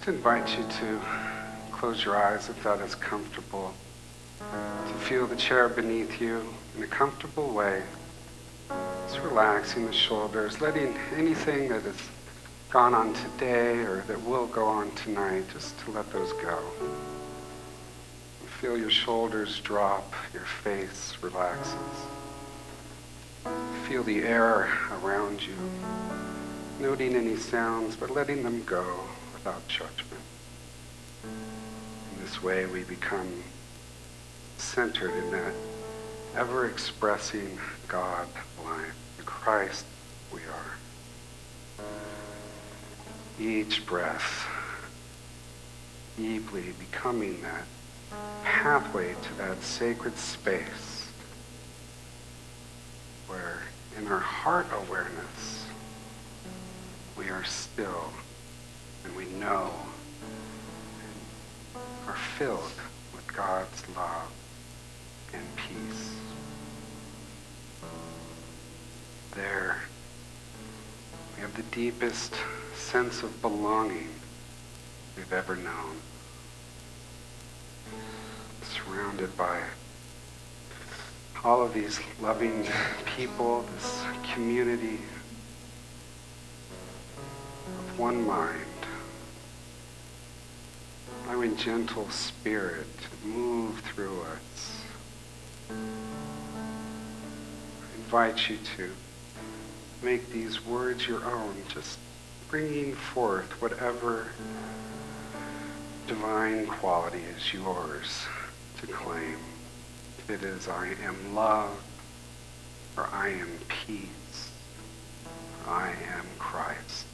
just invite you to close your eyes if that is comfortable, to feel the chair beneath you in a comfortable way. Just relaxing the shoulders, letting anything that has gone on today or that will go on tonight, just to let those go. Feel your shoulders drop, your face relaxes. Feel the air around you, noting any sounds, but letting them go without judgment. In this way, we become centered in that ever-expressing God life, the Christ we are. Each breath, deeply becoming that pathway to that sacred space where in our heart awareness we are still and we know and are filled with God's love and peace. There we have the deepest sense of belonging we've ever known. Surrounded by all of these loving people, this community of one mind, allowing gentle spirit to move through us. I invite you to make these words your own, just bringing forth whatever divine quality is yours to claim. If it is I am love, or I am peace, or I am Christ,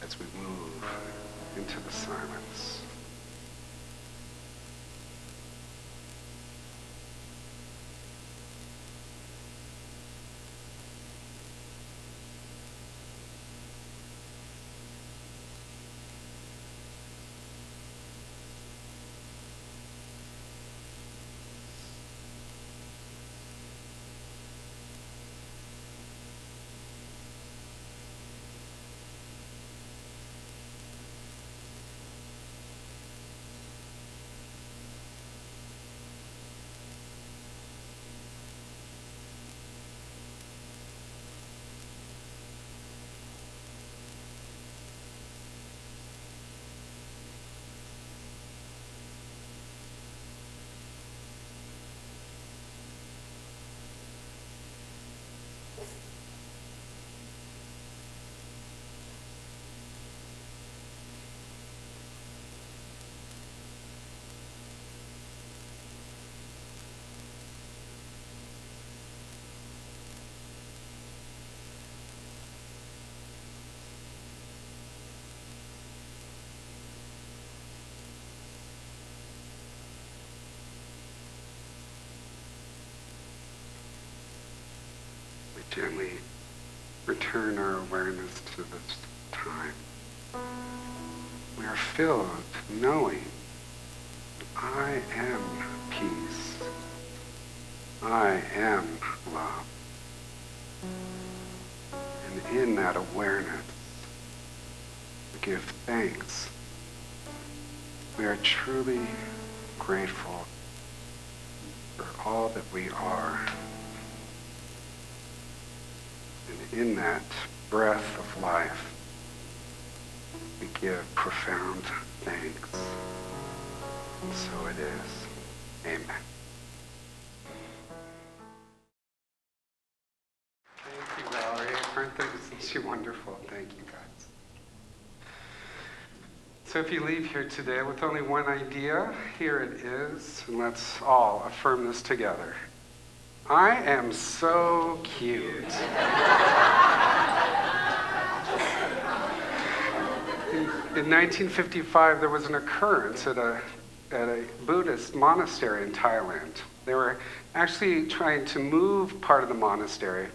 as we move into the silence. Gently return our awareness to this time. We are filled knowing I am peace. I am love. And in that awareness, we give thanks. We are truly grateful for all that we are. And in that breath of life, we give profound thanks. And so it is. Amen. Thank you, Valerie. Aren't those wonderful? Thank you, guys. So if you leave here today with only one idea, here it is. And let's all affirm this together. I am so cute. In 1955, there was an occurrence at a Buddhist monastery in Thailand. They were actually trying to move part of the monastery.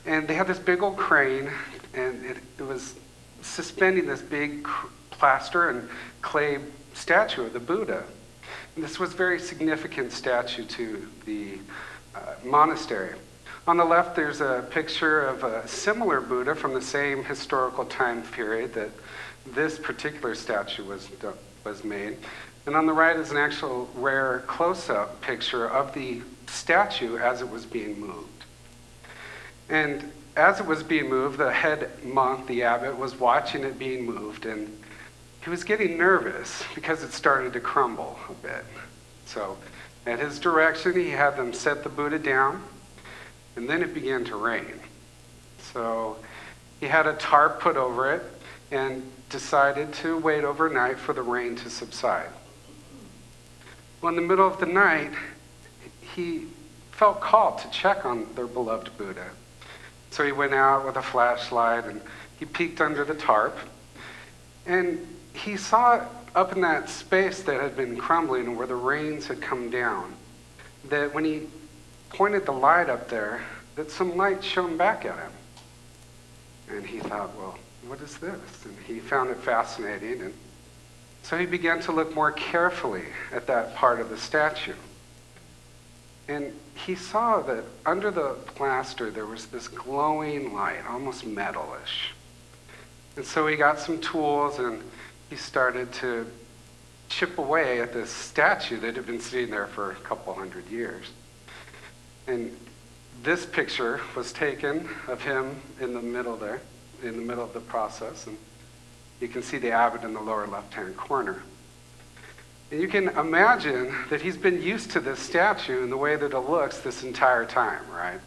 And they had this big old crane, and it was suspending this big plaster and clay statue of the Buddha. And this was a very significant statue to the monastery. On the left, there's a picture of a similar Buddha from the same historical time period that this particular statue was made. And on the right is an actual rare close-up picture of the statue as it was being moved. And as it was being moved, the head monk, the abbot, was watching it being moved, and he was getting nervous because it started to crumble a bit. So at his direction, he had them set the Buddha down, and then it began to rain. So he had a tarp put over it and decided to wait overnight for the rain to subside. Well, in the middle of the night, he felt called to check on their beloved Buddha. So he went out with a flashlight and he peeked under the tarp. And he saw up in that space that had been crumbling and where the rains had come down, that when he pointed the light up there, that some light shone back at him. And he thought, well, what is this? And he found it fascinating. And so he began to look more carefully at that part of the statue. And he saw that under the plaster there was this glowing light, almost metalish. And so he got some tools and he started to chip away at this statue that had been sitting there for a couple hundred years. And this picture was taken of him in the middle there, in the middle of the process. And you can see the abbot in the lower left-hand corner. And you can imagine that he's been used to this statue and the way that it looks this entire time, right?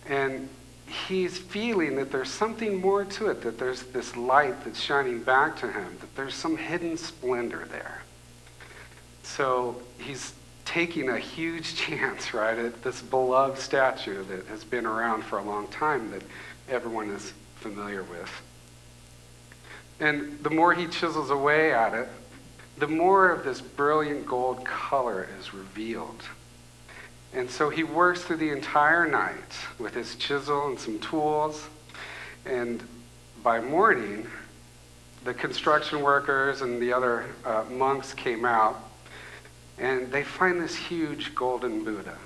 And he's feeling that there's something more to it, that there's this light that's shining back to him, that there's some hidden splendor there. So he's taking a huge chance, right, at this beloved statue that has been around for a long time that everyone is familiar with. And the more he chisels away at it, the more of this brilliant gold color is revealed. And so he works through the entire night with his chisel and some tools. And by morning, the construction workers and the other monks came out, and they find this huge golden Buddha.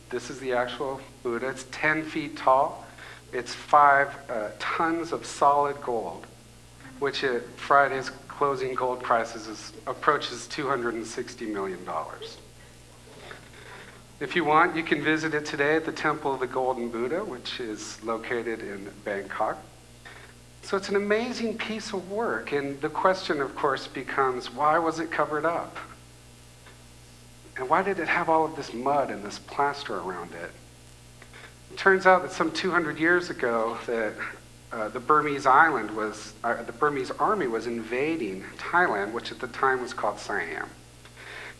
This is the actual Buddha. It's 10 feet tall. It's 5 tons of solid gold, which at Friday's closing gold prices approaches $260 million. If you want, you can visit it today at the Temple of the Golden Buddha, which is located in Bangkok. So it's an amazing piece of work, and the question, of course, becomes, why was it covered up? And why did it have all of this mud and this plaster around it? It turns out that some 200 years ago that the Burmese army was invading Thailand, which at the time was called Siam.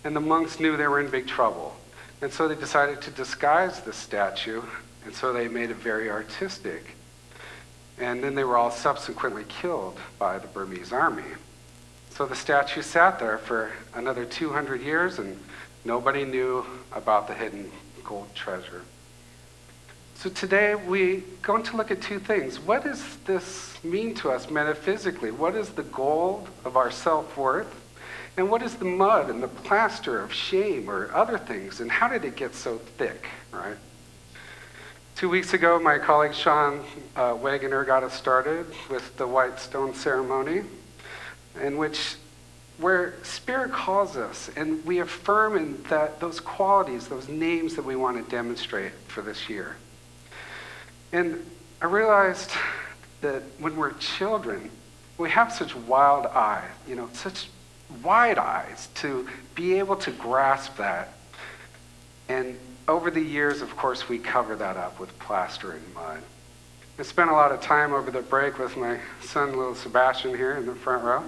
And the monks knew they were in big trouble. And so they decided to disguise the statue, and so they made it very artistic. And then they were all subsequently killed by the Burmese army. So the statue sat there for another 200 years, and nobody knew about the hidden gold treasure. So today we're going to look at two things. What does this mean to us metaphysically? What is the gold of our self-worth? And what is the mud and the plaster of shame or other things? And how did it get so thick, right? 2 weeks ago, my colleague Sean Wagoner got us started with the white stone ceremony, where Spirit calls us, and we affirm in that those qualities, those names that we want to demonstrate for this year. And I realized that when we're children, we have such wild eyes, such wide eyes to be able to grasp that. And over the years, of course, we cover that up with plaster and mud. I spent a lot of time over the break with my son, little Sebastian, here in the front row.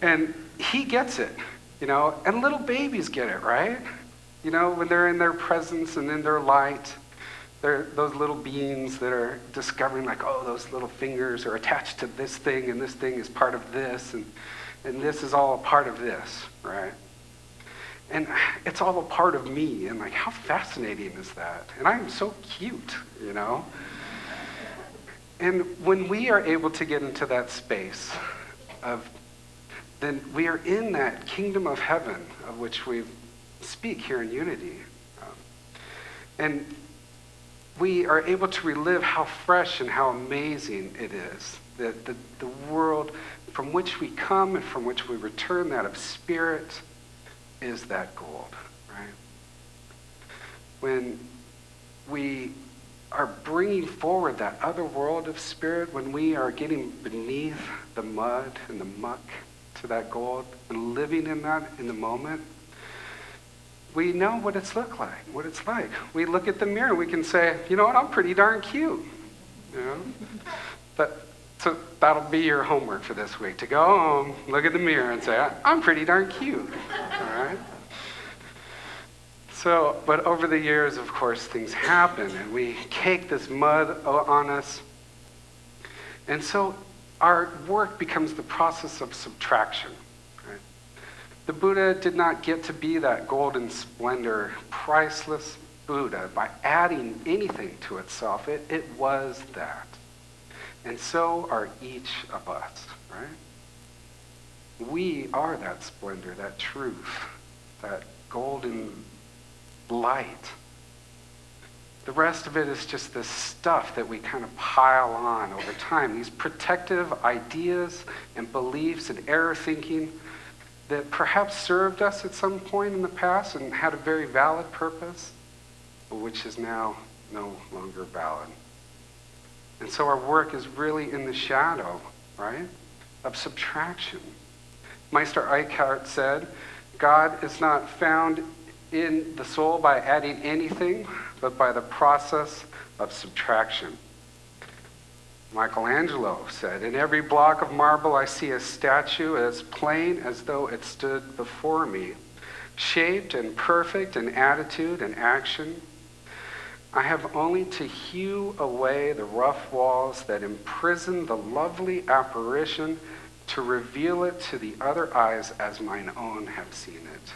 And he gets it, and little babies get it, right? When they're in their presence and in their light, they're those little beings that are discovering, like, oh, those little fingers are attached to this thing, and this thing is part of this, and this is all a part of this, right? And it's all a part of me, and like, how fascinating is that? And I am so cute, And when we are able to get into that space then we are in that kingdom of heaven of which we speak here in Unity. And we are able to relive how fresh and how amazing it is. That the world from which we come and from which we return, that of spirit, is that gold, right? When we are bringing forward that other world of spirit, when we are getting beneath the mud and the muck to that gold and living in that in the moment, we know what it's like. We look at the mirror and we can say, you know what, I'm pretty darn cute. You know? So that'll be your homework for this week, to go home, look at the mirror and say, I'm pretty darn cute. All right? So, but over the years, of course, things happen and we cake this mud on us. And so our work becomes the process of subtraction. Right? The Buddha did not get to be that golden splendor, priceless Buddha by adding anything to itself. It was that. And so are each of us, right? We are that splendor, that truth, that golden light. The rest of it is just this stuff that we kind of pile on over time, these protective ideas and beliefs and error thinking that perhaps served us at some point in the past and had a very valid purpose, but which is now no longer valid. And so our work is really in the shadow, right, of subtraction. Meister Eckhart said, God is not found in the soul by adding anything, but by the process of subtraction. Michelangelo said, in every block of marble I see a statue as plain as though it stood before me, shaped and perfect in attitude and action. I have only to hew away the rough walls that imprison the lovely apparition to reveal it to the other eyes as mine own have seen it.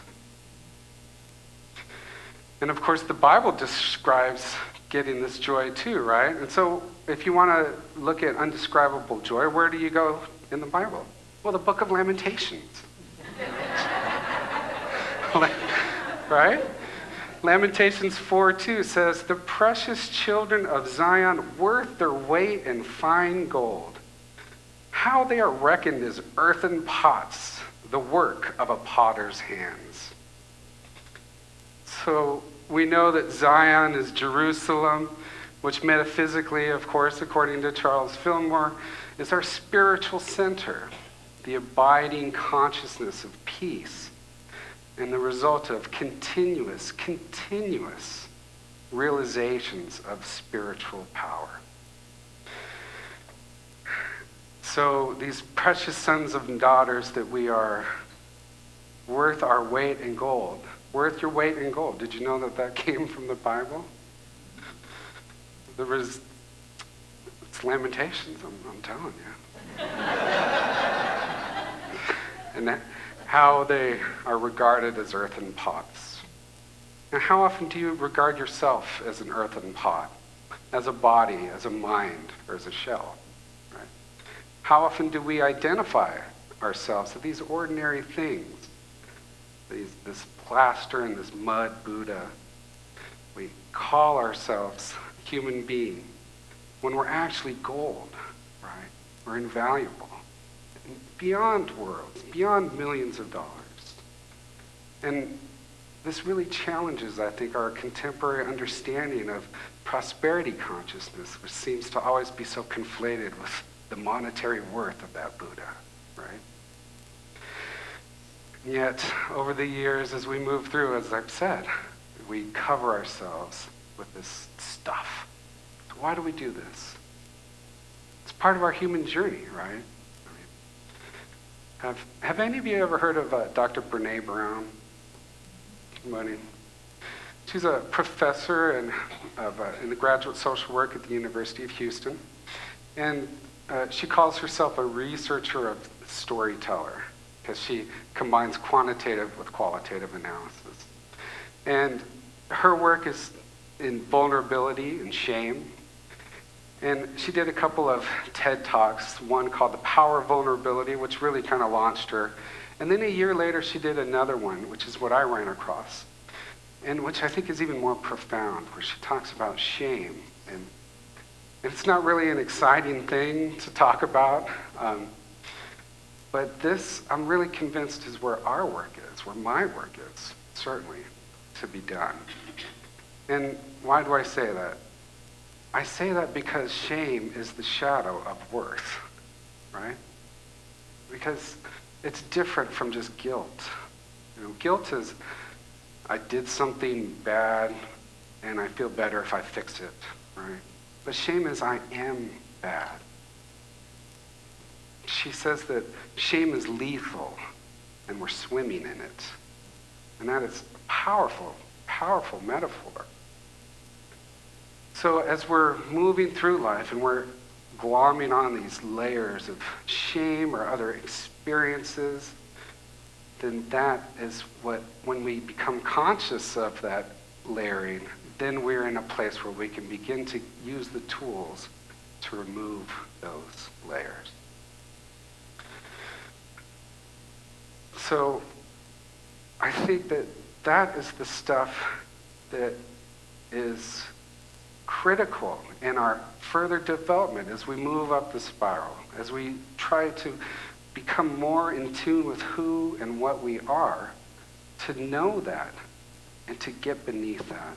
And of course, the Bible describes getting this joy too, right? And so if you want to look at undescribable joy, where do you go in the Bible? Well, the book of Lamentations. Right? Lamentations 4:2 says, the precious children of Zion worth their weight in fine gold. How they are reckoned as earthen pots, the work of a potter's hands. So we know that Zion is Jerusalem, which metaphysically, of course, according to Charles Fillmore, is our spiritual center, the abiding consciousness of peace, and the result of continuous realizations of spiritual power. So these precious sons and daughters that we are worth our weight in gold. Worth your weight in gold. Did you know that came from the Bible? It's Lamentations, I'm telling you. And how they are regarded as earthen pots. And how often do you regard yourself as an earthen pot? As a body, as a mind, or as a shell? Right? How often do we identify ourselves as these ordinary things? This plaster and this mud Buddha. We call ourselves human being when we're actually gold, right? We're invaluable. Beyond worlds, beyond millions of dollars. And this really challenges, I think, our contemporary understanding of prosperity consciousness, which seems to always be so conflated with the monetary worth of that Buddha, right? And yet, over the years, as we move through, as I've said, we cover ourselves with this stuff. So why do we do this? It's part of our human journey, right? Have any of you ever heard of Dr. Brene Brown? Anybody? She's a professor in the graduate social work at the University of Houston. And she calls herself a researcher of storyteller because she combines quantitative with qualitative analysis. And her work is in vulnerability and shame. And she did a couple of TED Talks, one called The Power of Vulnerability, which really kind of launched her. And then a year later, she did another one, which is what I ran across. and which I think is even more profound, where she talks about shame. And it's not really an exciting thing to talk about, but this, I'm really convinced, is where our work is, where my work is, certainly, to be done. And why do I say that? I say that because shame is the shadow of worth, right? Because it's different from just guilt. Guilt is, I did something bad and I feel better if I fix it, right? But shame is, I am bad. She says that shame is lethal and we're swimming in it. And that is a powerful, powerful metaphor. So as we're moving through life and we're glomming on these layers of shame or other experiences, then that is what, when we become conscious of that layering, then we're in a place where we can begin to use the tools to remove those layers. So I think that that is the stuff that is critical in our further development as we move up the spiral, as we try to become more in tune with who and what we are, to know that and to get beneath that.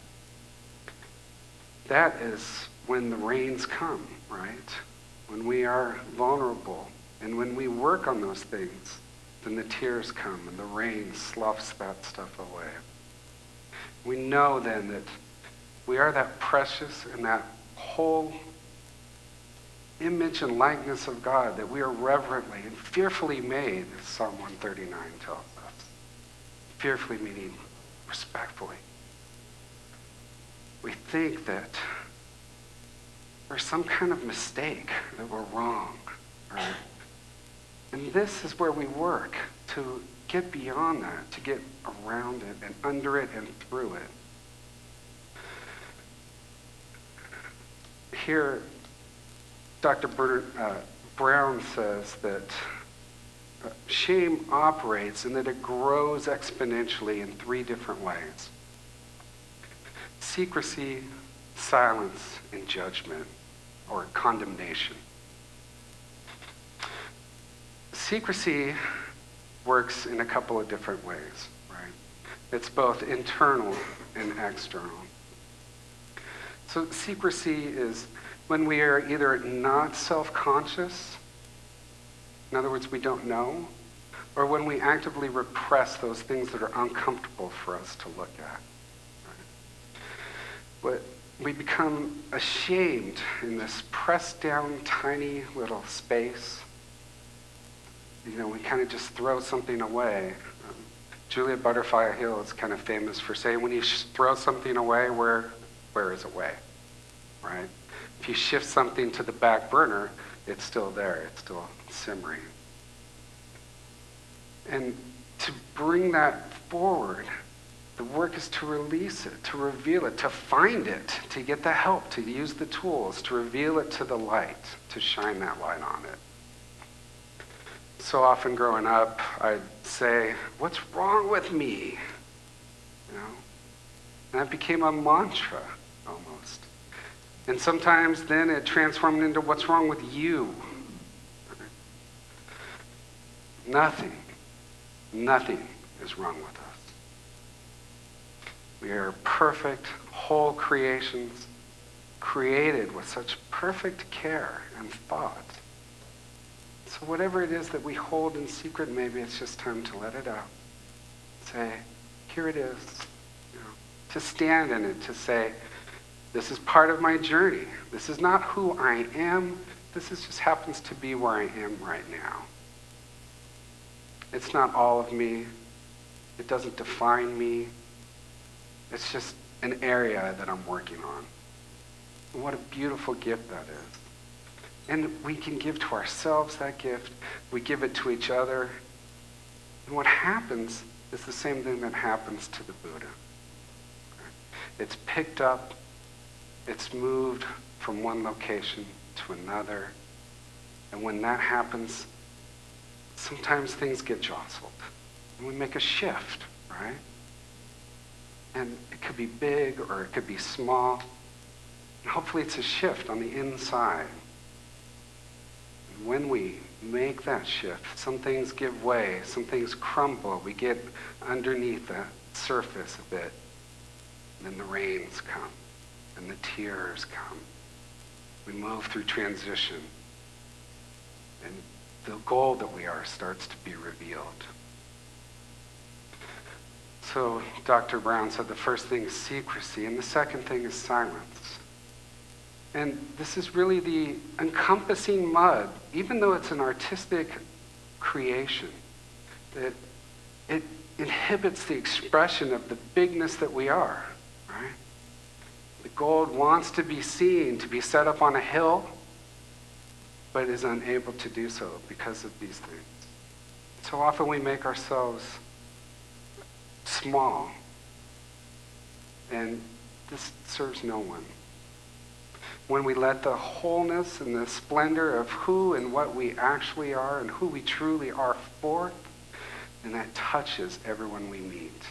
That is when the rains come, right? When we are vulnerable and when we work on those things, then the tears come and the rain sloughs that stuff away. We know then that we are that precious and that whole image and likeness of God, that we are reverently and fearfully made, as Psalm 139 tells us. Fearfully meaning respectfully. We think that there's some kind of mistake, that we're wrong, right? And this is where we work to get beyond that, to get around it and under it and through it. Here, Dr. Brown says that shame operates and that it grows exponentially in 3 different ways: secrecy, silence, and judgment, or condemnation. Secrecy works in a couple of different ways, right? It's both internal and external. So secrecy is when we are either not self-conscious, in other words, we don't know, or when we actively repress those things that are uncomfortable for us to look at. Right? But we become ashamed in this pressed down, tiny little space. We kind of just throw something away. Julia Butterfly Hill is kind of famous for saying, when you throw something away, where is it away, right? If you shift something to the back burner, it's still there, it's still simmering. And to bring that forward, the work is to release it, to reveal it, to find it, to get the help, to use the tools, to reveal it to the light, to shine that light on it. So often growing up, I'd say, "What's wrong with me?" And that became a mantra, almost. And sometimes then it transformed into, "What's wrong with you?" Nothing is wrong with us. We are perfect, whole creations, created with such perfect care and thought. So whatever it is that we hold in secret, maybe it's just time to let it out. Say, here it is. To stand in it, to say, this is part of my journey. This is not who I am. This just happens to be where I am right now. It's not all of me. It doesn't define me. It's just an area that I'm working on. And what a beautiful gift that is. And we can give to ourselves that gift. We give it to each other. And what happens is the same thing that happens to the Buddha. It's picked up, it's moved from one location to another. And when that happens, sometimes things get jostled. And we make a shift, right? And it could be big or it could be small. And hopefully it's a shift on the inside. And when we make that shift, some things give way, some things crumble. We get underneath the surface a bit. And then the rains come and the tears come. We move through transition. And the gold that we are starts to be revealed. So Dr. Brown said the first thing is secrecy, and the second thing is silence. And this is really the encompassing mud, even though it's an artistic creation, that it inhibits the expression of the bigness that we are, right? The gold wants to be seen, to be set up on a hill, but is unable to do so because of these things. So often we make ourselves small, and this serves no one. When we let the wholeness and the splendor of who and what we actually are and who we truly are forth, and that touches everyone we meet.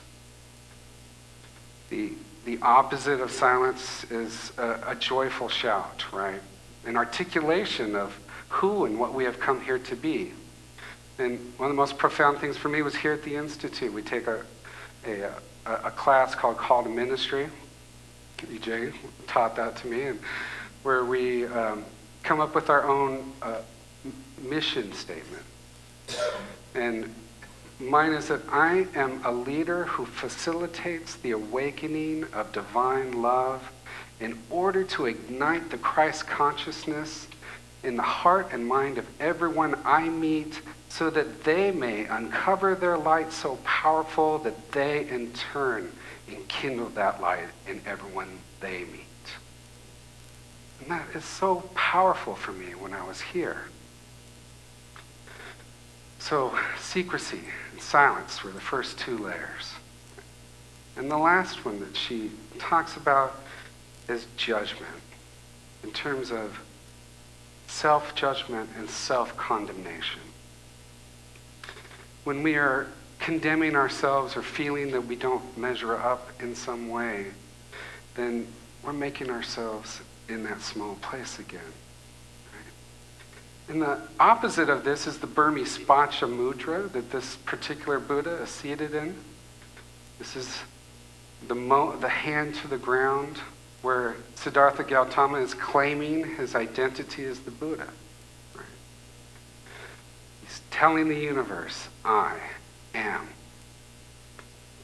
The opposite of silence is a joyful shout, right? An articulation of who and what we have come here to be. And one of the most profound things for me was here at the Institute. We take a class called Call to Ministry. EJ taught that to me, and where we come up with our own mission statement. And mine is that I am a leader who facilitates the awakening of divine love in order to ignite the Christ consciousness in the heart and mind of everyone I meet, so that they may uncover their light so powerful that they in turn enkindle that light in everyone they meet. And that is so powerful for me when I was here. So secrecy and silence were the first two layers. And the last one that she talks about is judgment, in terms of self-judgment and self-condemnation. When we are condemning ourselves or feeling that we don't measure up in some way, then we're making ourselves in that small place again. Right? And the opposite of this is the Burmese Pacha Mudra that this particular Buddha is seated in. This is the hand to the ground, where Siddhartha Gautama is claiming his identity as the Buddha. Right? He's telling the universe, I am.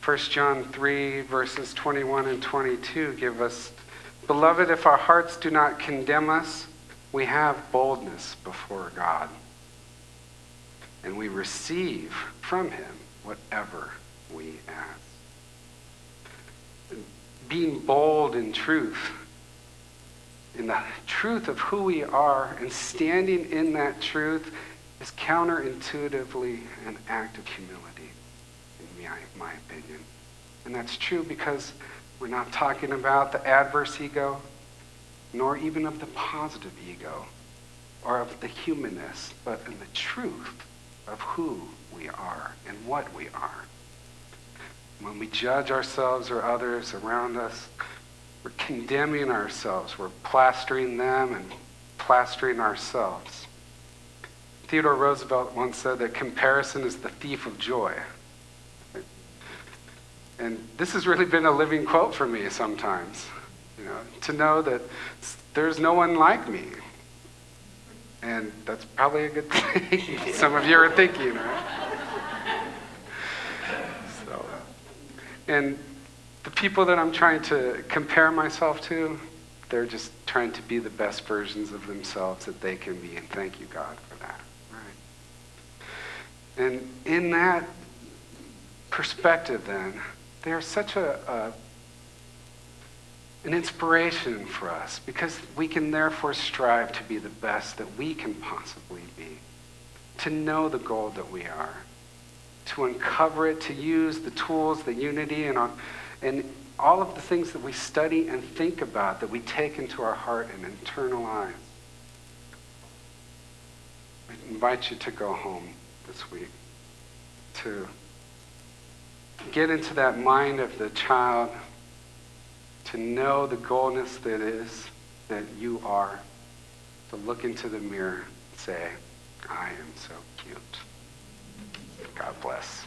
1 John 3, verses 21 and 22 give us, Beloved, if our hearts do not condemn us, we have boldness before God, and we receive from him whatever we ask. Being bold in truth, in the truth of who we are, and standing in that truth is counterintuitively an act of humility, in my opinion. And that's true because we're not talking about the adverse ego, nor even of the positive ego, or of the humanness, but in the truth of who we are and what we are. When we judge ourselves or others around us, we're condemning ourselves. We're plastering them and plastering ourselves. Theodore Roosevelt once said that comparison is the thief of joy. And this has really been a living quote for me sometimes, to know that there's no one like me. And that's probably a good thing. Some of you are thinking, right? And the people that I'm trying to compare myself to, they're just trying to be the best versions of themselves that they can be. And thank you, God, for that. Right? And in that perspective, then, they're such an inspiration for us, because we can therefore strive to be the best that we can possibly be, to know the gold that we are, to uncover it, to use the tools, the unity, and all of the things that we study and think about, that we take into our heart and internalize. I invite you to go home this week, to get into that mind of the child, to know the goodness that is, that you are, to look into the mirror and say, I am so cute. God bless.